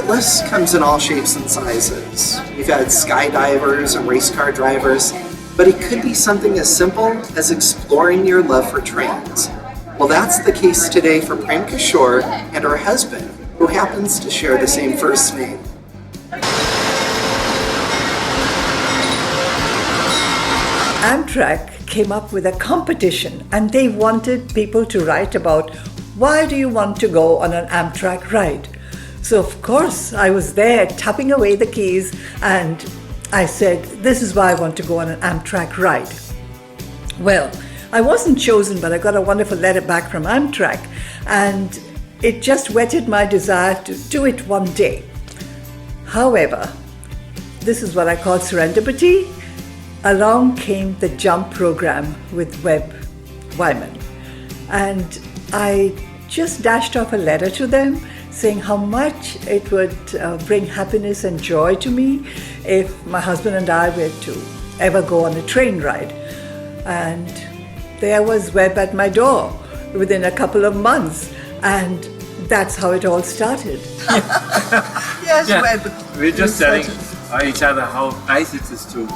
list comes in all shapes and sizes. We've had skydivers and race car drivers, but it could be something as simple as exploring your love for trains. Well, that's the case today for Prem Kishore and her husband, who happens to share the same first name. Amtrak came up with a competition, and they wanted people to write about why do you want to go on an Amtrak ride. So of course I was there tapping away the keys, and I said, this is why I want to go on an Amtrak ride. Well, I wasn't chosen, but I got a wonderful letter back from Amtrak, and it just whetted my desire to do it one day. However, this is what I call serendipity. Along came the JUMP program with Webb Wyman, and I just dashed off a letter to them saying how much it would bring happiness and joy to me if my husband and I were to ever go on a train ride. And there was Webb at my door within a couple of months, and that's how it all started. Yes, Yeah. Webb. We're just telling each other how nice it is to.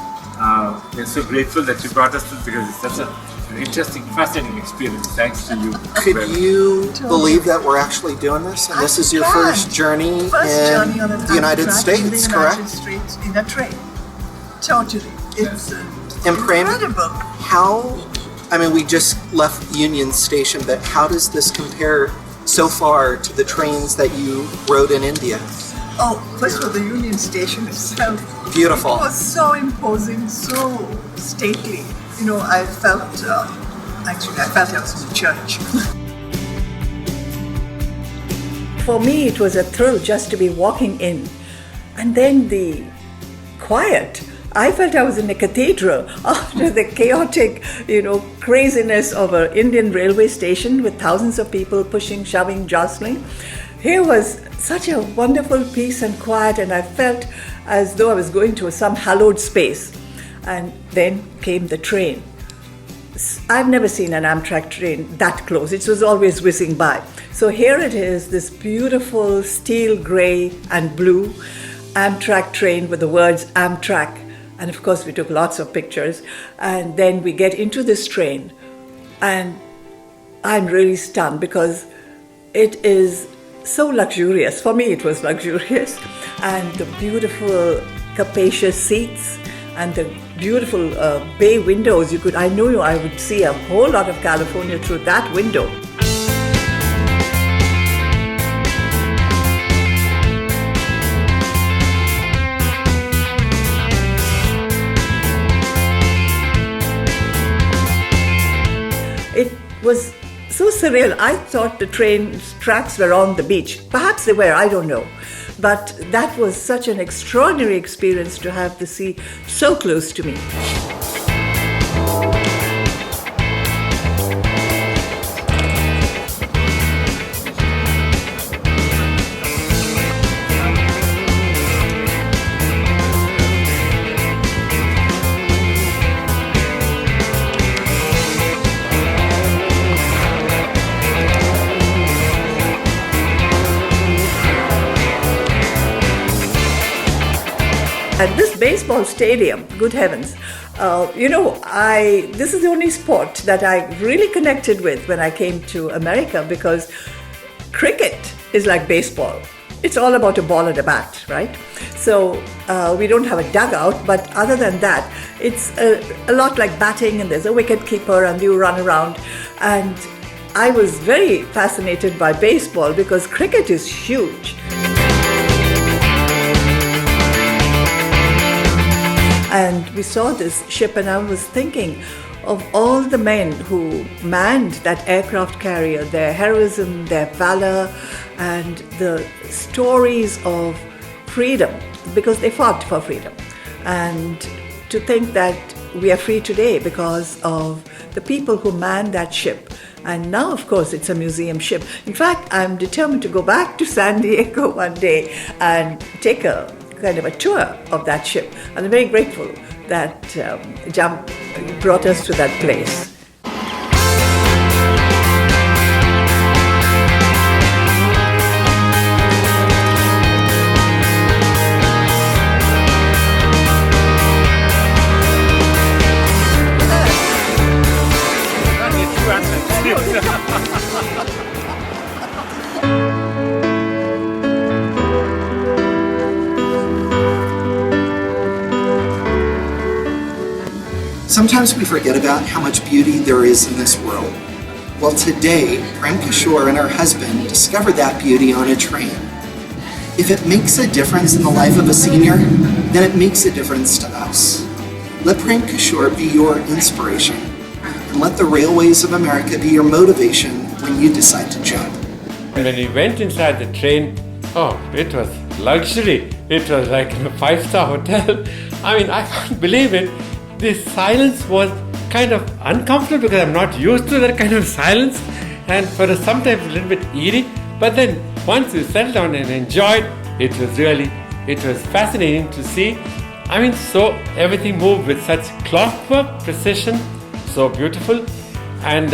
We're so grateful that you brought us this because it's such an interesting, fascinating experience. Thanks to you. Could Webb. you believe that we're actually doing this? And this is your first journey in the United States, correct? United States in a train. Totally. It's And Prem, incredible. we just left Union Station, but how does this compare so far to the trains that you rode in India? Oh, first of all, the Union Station itself. Beautiful. It was so imposing, so stately. I felt, I felt I was in a church. For me, it was a thrill just to be walking in. And then the quiet. I felt I was in a cathedral after the chaotic, craziness of an Indian railway station with thousands of people pushing, shoving, jostling. Here was such a wonderful peace and quiet, and I felt as though I was going to some hallowed space. And then came the train. I've never seen an Amtrak train that close. It was always whizzing by. So here it is, this beautiful steel gray and blue Amtrak train with the words Amtrak. And of course, we took lots of pictures. And then we get into this train. And I'm really stunned because it is so luxurious. For me, it was luxurious. And the beautiful, capacious seats and the beautiful bay windows. I knew I would see a whole lot of California through that window. It was so surreal. I thought the train tracks were on the beach. Perhaps they were, I don't know. But that was such an extraordinary experience to have the sea so close to me. At this baseball stadium, good heavens, this is the only sport that I really connected with when I came to America, because cricket is like baseball. It's all about a ball and a bat, right? So we don't have a dugout, but other than that, it's a lot like batting, and there's a wicket keeper and you run around. And I was very fascinated by baseball because cricket is huge. And we saw this ship, and I was thinking of all the men who manned that aircraft carrier, their heroism, their valor, and the stories of freedom, because they fought for freedom. And to think that we are free today because of the people who manned that ship. And now, of course, it's a museum ship. In fact, I'm determined to go back to San Diego one day and take a kind of a tour of that ship. And I'm very grateful that Jump brought us to that place. Sometimes we forget about how much beauty there is in this world. Well, today, Prem Kishore and her husband discovered that beauty on a train. If it makes a difference in the life of a senior, then it makes a difference to us. Let Prem Kishore be your inspiration, and let the railways of America be your motivation when you decide to jump. When we went inside the train, oh, it was luxury. It was like in a 5-star hotel. I mean, I can't believe it. The silence was kind of uncomfortable because I'm not used to that kind of silence, and for sometimes a little bit eerie. But then once you settle down and enjoyed, it was fascinating to see. I mean, so everything moved with such clockwork precision, so beautiful, and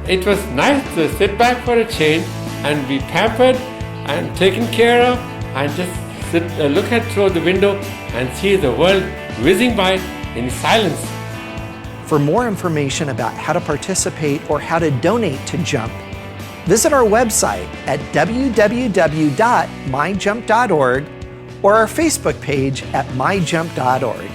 it was nice to sit back for a change and be pampered and taken care of, and just look at through the window and see the world whizzing by in silence. For more information about how to participate or how to donate to JUMP, visit our website at www.myjump.org or our Facebook page at myjump.org.